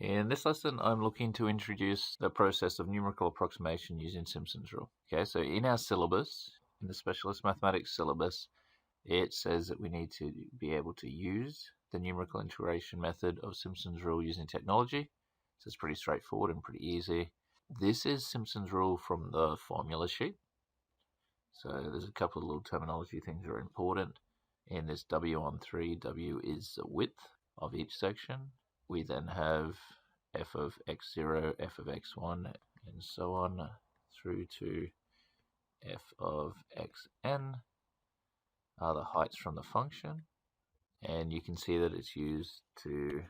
In this lesson, I'm looking to introduce the process of numerical approximation using Simpson's rule. Okay, so in our syllabus, in the specialist mathematics syllabus, it says that we need to be able to use the numerical integration method of Simpson's rule using technology. So it's pretty straightforward and pretty easy. This is Simpson's rule from the formula sheet. So there's a couple of little terminology things that are important. In this W on 3, W is the width of each section. We then have f of x0, f of x1, and so on through to f of xn are the heights from the function. And you can see that it's used to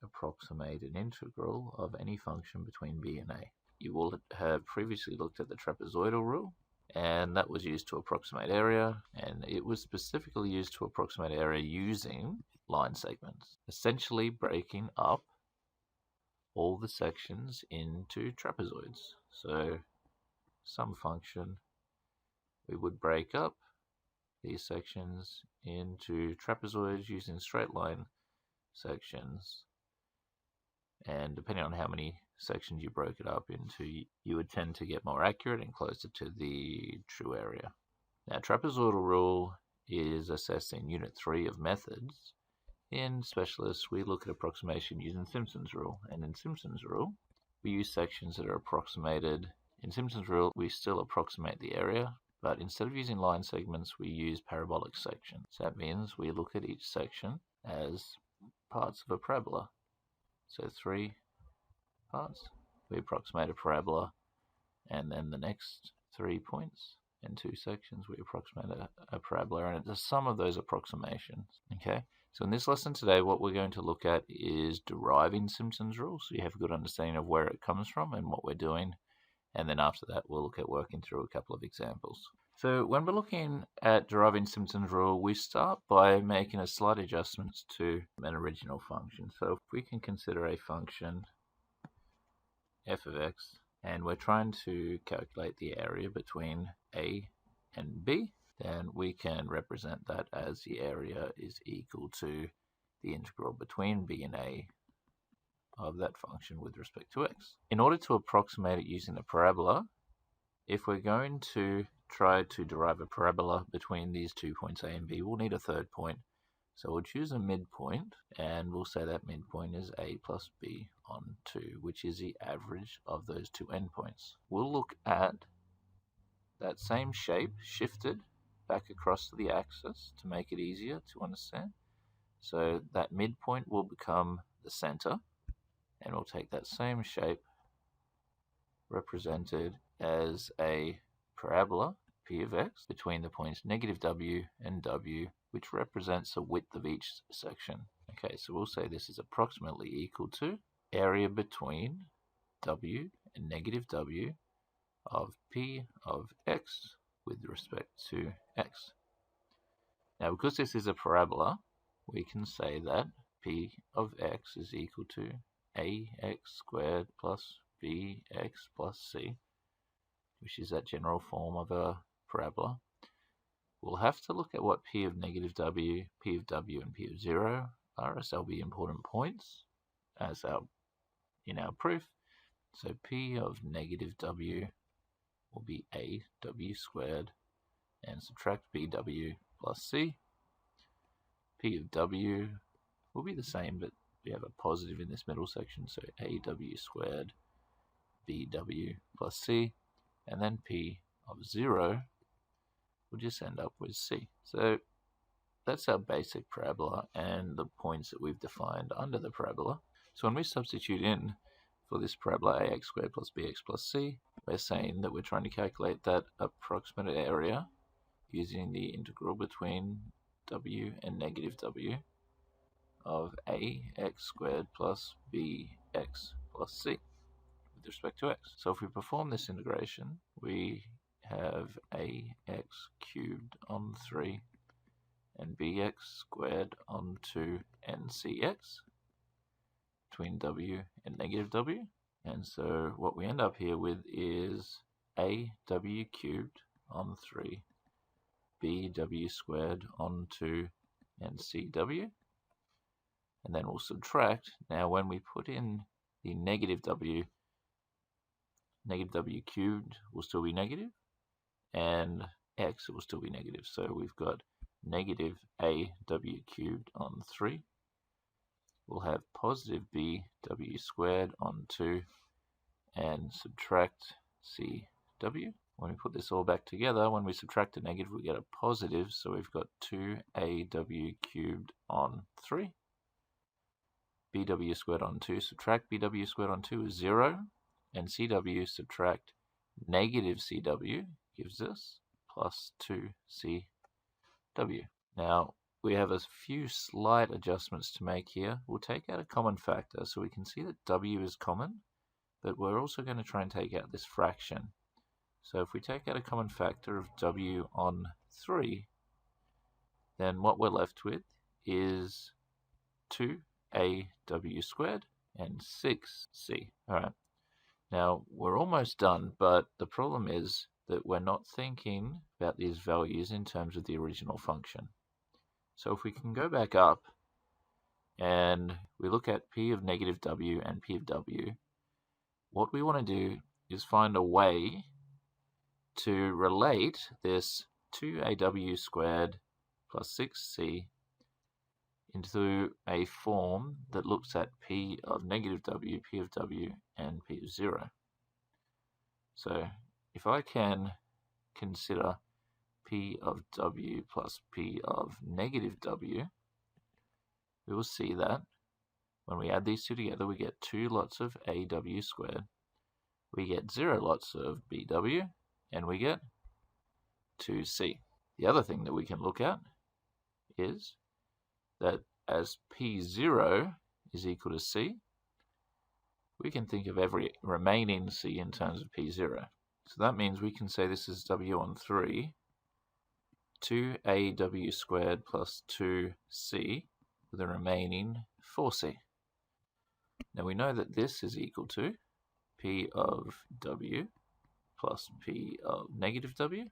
approximate an integral of any function between b and a. You will have previously looked at the trapezoidal rule, and that was used to approximate area, and it was specifically used to approximate area using line segments, essentially breaking up all the sections into trapezoids. So some function, we would break up these sections into trapezoids using straight line sections, and depending on how many sections you broke it up into, you would tend to get more accurate and closer to the true area. Now, trapezoidal rule is assessed in Unit 3 of methods. In Specialists, we look at approximation using Simpson's rule, and in Simpson's rule, we use sections that are approximated. In Simpson's rule, we still approximate the area, but instead of using line segments, we use parabolic sections. So that means we look at each section as parts of a parabola. So 3 parts, we approximate a parabola, and then the next 3 points and 2 sections, we approximate a parabola, and it's the sum of those approximations. Okay, so in this lesson today, what we're going to look at is deriving Simpson's rule, so you have a good understanding of where it comes from and what we're doing, and then after that, we'll look at working through a couple of examples. So when we're looking at deriving Simpson's rule, we start by making a slight adjustments to an original function. So if we can consider a function f of x, and we're trying to calculate the area between a and b, then we can represent that as the area is equal to the integral between b and a of that function with respect to x. In order to approximate it using a parabola, if we're going to try to derive a parabola between these 2 points a and b, we'll need a third point. So we'll choose a midpoint, and we'll say that midpoint is a plus b on 2, which is the average of those 2 endpoints. We'll look at that same shape shifted back across to the axis to make it easier to understand. So that midpoint will become the center, and we'll take that same shape represented as a parabola, p of x, between the points negative w and w, which represents the width of each section. Okay, so we'll say this is approximately equal to area between w and negative w of p of x with respect to x. Now, because this is a parabola, we can say that p of x is equal to ax squared plus bx plus c, which is that general form of a parabola. We'll have to look at what p of negative w, p of w, and p of 0 are, as they'll be important points in our proof. So p of negative w will be a w squared, and subtract bw plus c. P of w will be the same, but we have a positive in this middle section, so aw squared bw plus c, and then p of 0 will just end up with c. So that's our basic parabola and the points that we've defined under the parabola. So when we substitute in for this parabola ax squared plus bx plus c, we're saying that we're trying to calculate that approximate area using the integral between w and negative w of ax squared plus bx plus c with respect to x. So if we perform this integration, we have ax cubed on 3 and bx squared on 2 and cx between w and negative w. And so what we end up here with is aw cubed on 3, bw squared on 2, and cw. and then we'll subtract. Now when we put in the negative w cubed will still be negative, and x will still be negative. So we've got negative AW cubed on 3. We'll have positive BW squared on 2, and subtract CW. When we put this all back together, when we subtract a negative, we get a positive, so we've got 2AW cubed on 3. BW squared on 2, subtract BW squared on 2 is 0, and CW subtract negative CW gives us plus 2CW. Now, we have a few slight adjustments to make here. We'll take out a common factor, so we can see that W is common, but we're also going to try and take out this fraction. So if we take out a common factor of W on 3, then what we're left with is 2AW squared and 6C. Alright, now we're almost done, but the problem is that we're not thinking about these values in terms of the original function. So if we can go back up and we look at P of negative W and P of W, what we want to do is find a way to relate this 2AW squared plus 6C into a form that looks at P of negative W, P of W, and P of 0. So if I can consider P of W plus P of negative W, we will see that when we add these two together, we get 2 lots of AW squared, we get 0 lots of BW, and we get 2C. The other thing that we can look at is that as P0 is equal to C, we can think of every remaining C in terms of P0. So that means we can say this is W on 3, 2AW squared plus 2C with a remaining 4C. Now we know that this is equal to P of W plus P of negative W,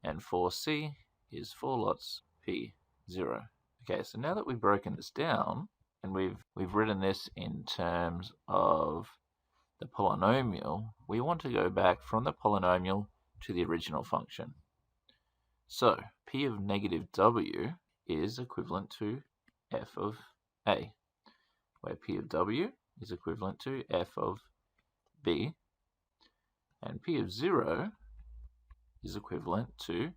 and 4C is 4 lots P0. Okay, so now that we've broken this down and we've written this in terms of the polynomial, we want to go back from the polynomial to the original function. So P of negative W is equivalent to F of A, where P of W is equivalent to F of B, and P of 0 is equivalent to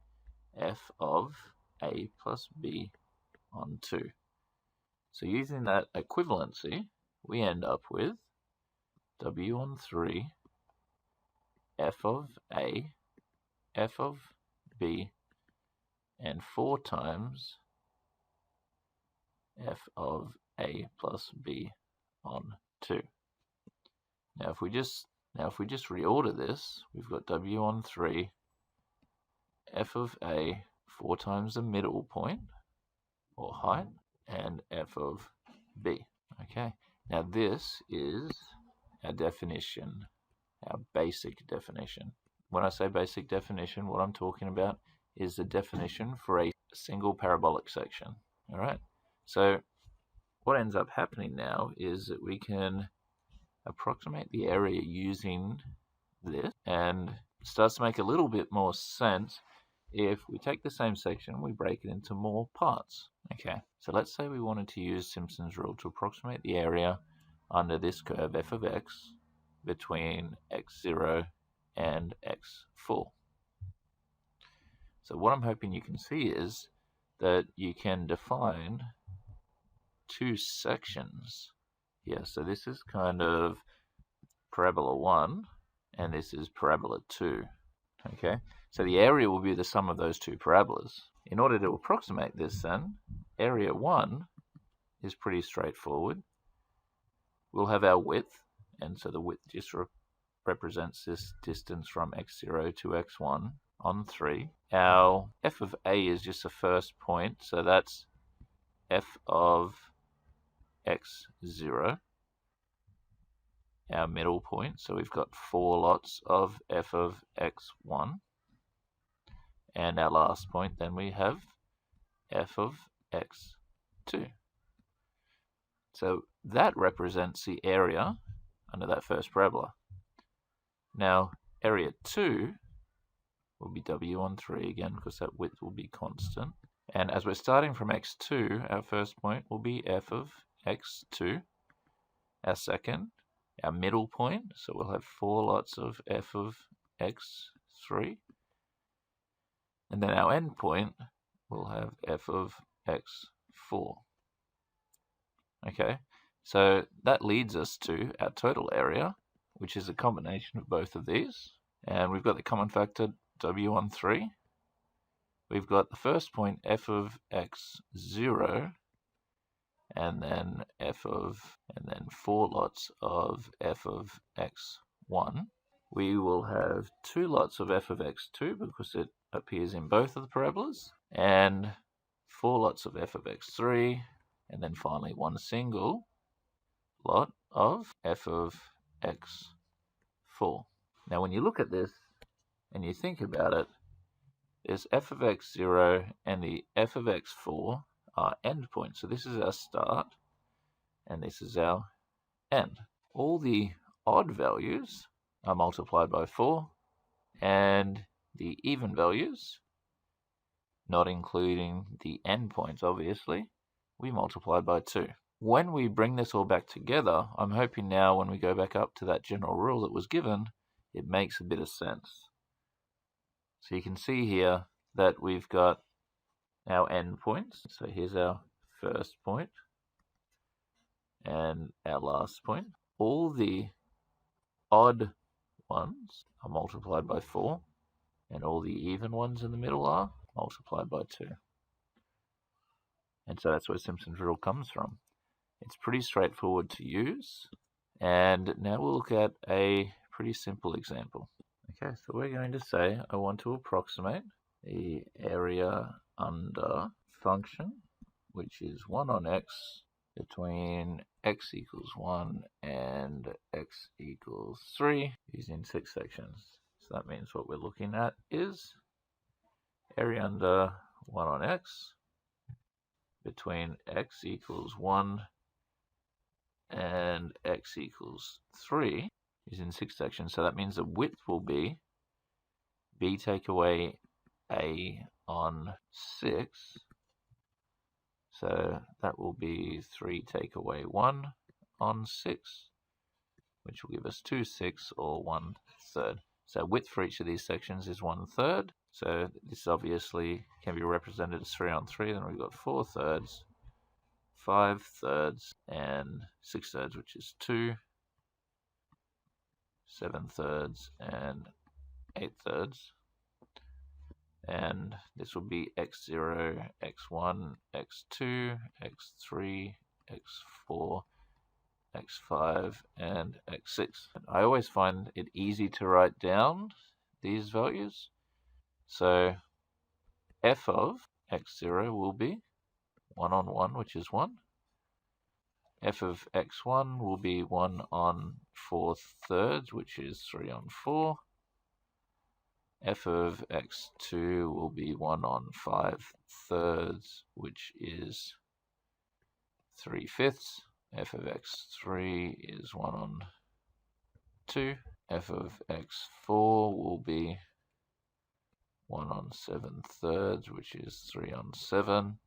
F of A plus B on 2. So using that equivalency, we end up with W on 3, F of A, F of B, and 4 times F of A plus B on 2. Now if we just reorder this, we've got W on 3, F of A, 4 times the middle point, or height, and F of B. Okay, now this is our definition, our basic definition. When I say basic definition, what I'm talking about is the definition for a single parabolic section. All right, so what ends up happening now is that we can approximate the area using this, and it starts to make a little bit more sense if we take the same section, we break it into more parts. Okay, so let's say we wanted to use Simpson's rule to approximate the area under this curve f of x between x0 and x4. So what I'm hoping you can see is that you can define 2 sections here. So this is kind of parabola 1, and this is parabola 2. Okay, so the area will be the sum of those 2 parabolas. In order to approximate this then, area 1 is pretty straightforward. We'll have our width, and so the width just represents this distance from x0 to x1 on 3. Our f of a is just the first point, so that's f of x0. Our middle point, so we've got 4 lots of f of x1. And our last point, then we have f of x2. So that represents the area under that first parabola. Now, area 2 will be W on 3 again, because that width will be constant. And as we're starting from x2, our first point will be f of x2. Our second, our middle point, so we'll have 4 lots of f of x3. And then our end point will have f of x4. Okay, so that leads us to our total area, which is a combination of both of these. And we've got the common factor w on 3. We've got the first point f of x0, and then and then 4 lots of f of x1. We will have 2 lots of f of x2 because it appears in both of the parabolas, and 4 lots of f of x3, and then finally one single lot of f of x4. Now when you look at this and you think about it, this f of x0 and the f of x4 are endpoints. So this is our start and this is our end. All the odd values are multiplied by 4, and the even values, not including the endpoints obviously, we multiplied by 2. When we bring this all back together, I'm hoping now when we go back up to that general rule that was given, it makes a bit of sense. So you can see here that we've got our endpoints. So here's our first point and our last point. All the odd ones are multiplied by 4, and all the even ones in the middle are multiplied by 2. And so that's where Simpson's rule comes from. It's pretty straightforward to use. And now we'll look at a pretty simple example. Okay, so we're going to say I want to approximate the area under function, which is 1 on x between x equals 1 and x equals 3 using 6 sections. So that means what we're looking at is area under 1 on x between x equals 1 and x equals 3 is in 6 sections. So that means the width will be b take away a on 6. So that will be 3 take away 1 on 6, which will give us 2/6 or 1/3. So width for each of these sections is 1/3. So this obviously can be represented as 3 on 3. Then we've got 4/3, 5/3, and 6/3, which is 2, 7/3, and 8/3. And this will be x0, x1, x2, x3, x4, x5, and x6. I always find it easy to write down these values. So f of x0 will be 1 on 1, which is 1. F of x1 will be 1 on 4/3, which is 3 on 4. F of x2 will be 1 on 5/3, which is 3/5. F of x3 is 1 on 2. F of x4 will be 1 on 7/3, which is 3 on 7.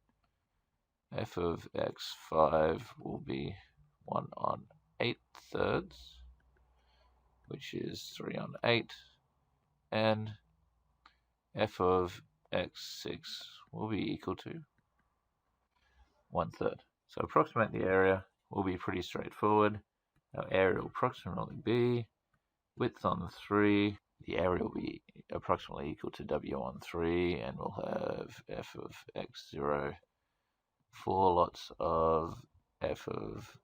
F of x5 will be 1 on 8/3, which is 3 on 8. And f of x6 will be equal to 1/3. So approximate the area will be pretty straightforward. Our area will approximately be width on 3. The area will be approximately equal to w on 3, and we'll have f of x0, 4 lots of f of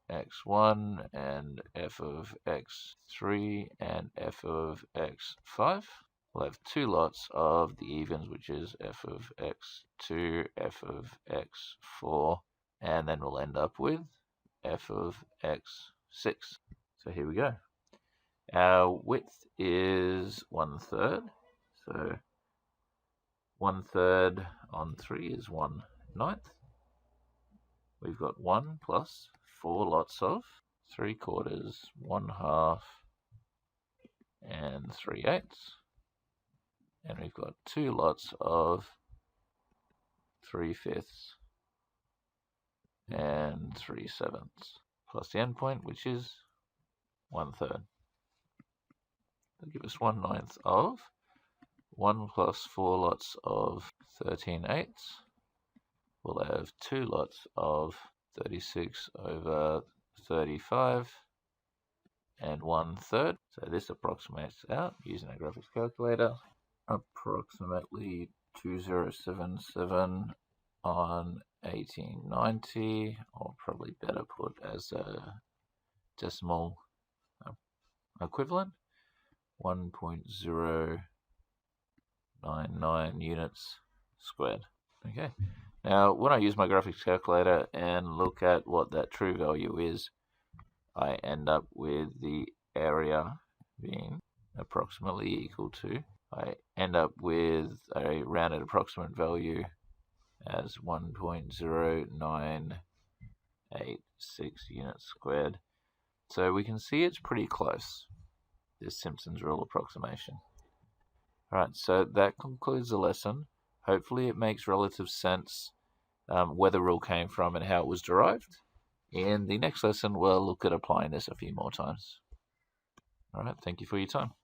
x1, and f of x3, and f of x5. We'll have 2 lots of the evens, which is f of x2, f of x4, and then we'll end up with f of x6. So here we go. Our width is 1/3. So 1/3 on 3 is 1/9. We've got 1 plus 4 lots of 3/4, 1/2, and 3/8. And we've got 2 lots of 3/5 and 3/7, plus the endpoint, which is 1/3. That'll give us 1/9 of 1 plus 4 lots of 13/8. We'll have 2 lots of 36/35 and 1/3. So this approximates out using a graphics calculator. Approximately 2077 on 1890, or probably better put as a decimal equivalent, 1.099 units squared. Okay. Now, when I use my graphics calculator and look at what that true value is, I end up with the area being approximately equal to, I end up with a rounded approximate value as 1.0986 units squared. So we can see it's pretty close, this Simpson's rule approximation. Alright, so that concludes the lesson. Hopefully it makes relative sense where the rule came from and how it was derived. In the next lesson, we'll look at applying this a few more times. Alright, thank you for your time.